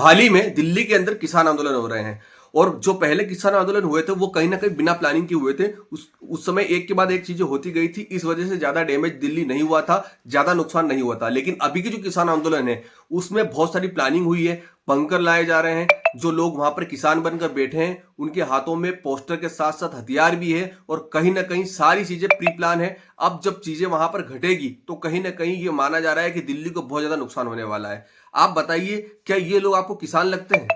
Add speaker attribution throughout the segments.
Speaker 1: हाल ही में दिल्ली के अंदर किसान आंदोलन हो रहे हैं और जो पहले किसान आंदोलन हुए थे वो कहीं ना कहीं बिना प्लानिंग के हुए थे। उस समय एक के बाद एक चीजें होती गई थी, इस वजह से ज्यादा डैमेज दिल्ली नहीं हुआ था, ज्यादा नुकसान नहीं हुआ था। लेकिन अभी की जो किसान आंदोलन है उसमें बहुत सारी प्लानिंग हुई है, बंकर लाए जा रहे हैं। जो लोग वहां पर किसान बनकर बैठे हैं उनके हाथों में पोस्टर के साथ साथ हथियार भी है और कहीं ना कहीं सारी चीजें प्री प्लान है। अब जब चीजें वहां पर घटेगी तो कहीं ना कहीं ये माना जा रहा है कि दिल्ली को बहुत ज्यादा नुकसान होने वाला है। आप बताइए, क्या ये लोग आपको किसान लगते हैं?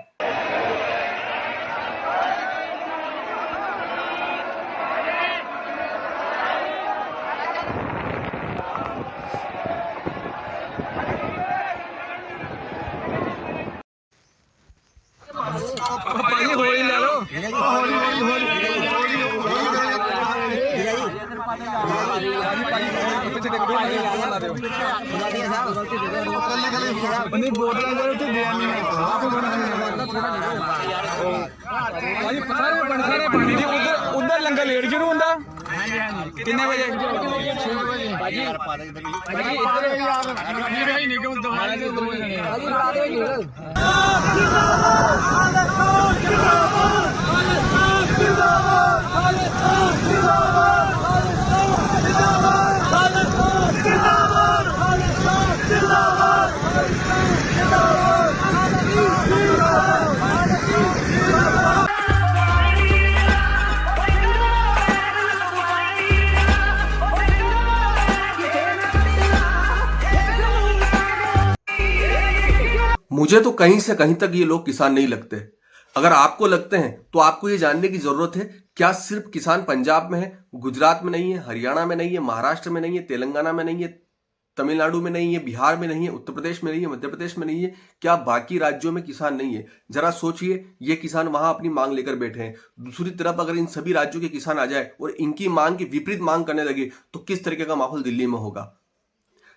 Speaker 2: उधर लंगर लेट शुरू होंदा कितने बजे?
Speaker 1: मुझे तो कहीं से कहीं तक ये लोग किसान नहीं लगते। अगर आपको लगते हैं तो आपको ये जानने की जरूरत है, क्या सिर्फ किसान पंजाब में है, गुजरात में नहीं है, हरियाणा में नहीं है, महाराष्ट्र में नहीं है, तेलंगाना में नहीं है, तमिलनाडु में नहीं है, बिहार में नहीं है, उत्तर प्रदेश में नहीं है, मध्य प्रदेश में नहीं है? क्या बाकी राज्यों में किसान नहीं है? जरा सोचिए, ये किसान वहां अपनी मांग लेकर बैठे हैं। दूसरी तरफ अगर इन सभी राज्यों के किसान आ जाए और इनकी मांग की विपरीत मांग करने लगे तो किस तरीके का माहौल दिल्ली में होगा?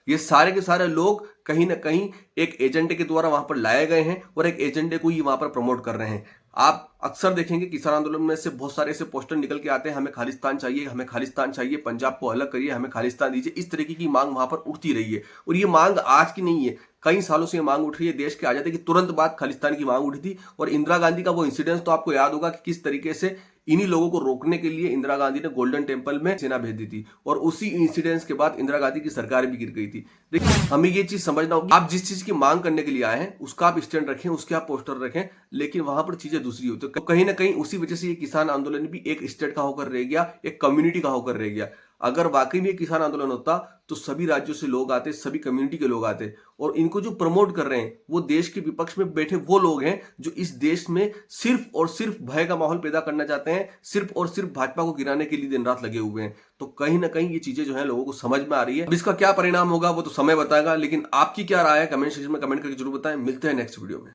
Speaker 1: ये सारे के सारे लोग कहीं ना कहीं एक एजेंडे के द्वारा वहां पर लाए गए हैं और एक एजेंडे को ही वहां पर प्रमोट कर रहे हैं। आप अक्सर देखेंगे किसान आंदोलन में से बहुत सारे ऐसे पोस्टर निकल के आते हैं, हमें खालिस्तान चाहिए, हमें खालिस्तान चाहिए, पंजाब को अलग करिए, हमें खालिस्तान दीजिए। इस तरीके की मांग वहां पर उठती रही है और ये मांग आज की नहीं है, कई सालों से ये मांग उठ रही है। देश के आजादी की तुरंत बाद खालिस्तान की मांग उठी थी और इंदिरा गांधी का वो इंसिडेंस तो आपको याद होगा कि किस तरीके से इन्हीं लोगों को रोकने के लिए इंदिरा गांधी ने गोल्डन टेम्पल में सेना भेज दी थी और उसी इंसिडेंस के बाद इंदिरा गांधी की सरकार भी गिर गई थी। देखिए, हमें ये चीज समझना होगी, आप जिस चीज की मांग करने के लिए आए हैं उसका आप स्टैंड रखें, उसके आप पोस्टर रखें, लेकिन वहां पर चीजें दूसरी होती है। कहीं ना कहीं उसी वजह से ये किसान आंदोलन भी एक स्टेट का होकर रह गया, एक कम्युनिटी का होकर रह गया। अगर वाकई में ये किसान आंदोलन होता तो सभी राज्यों से लोग आते, सभी कम्युनिटी के लोग आते और इनको जो प्रमोट कर रहे हैं वो देश के विपक्ष में बैठे वो लोग हैं जो इस देश में सिर्फ और सिर्फ भय का माहौल पैदा करना चाहते हैं, सिर्फ और सिर्फ भाजपा को गिराने के लिए दिन रात लगे हुए हैं। तो कहीं ना कहीं ये चीजें जो है लोगों को समझ में आ रही है। अब इसका क्या परिणाम होगा वो तो समय बताएगा, लेकिन आपकी क्या राय है कमेंट सेक्शन में कमेंट करके जरूर बताएं। मिलते हैं नेक्स्ट वीडियो में।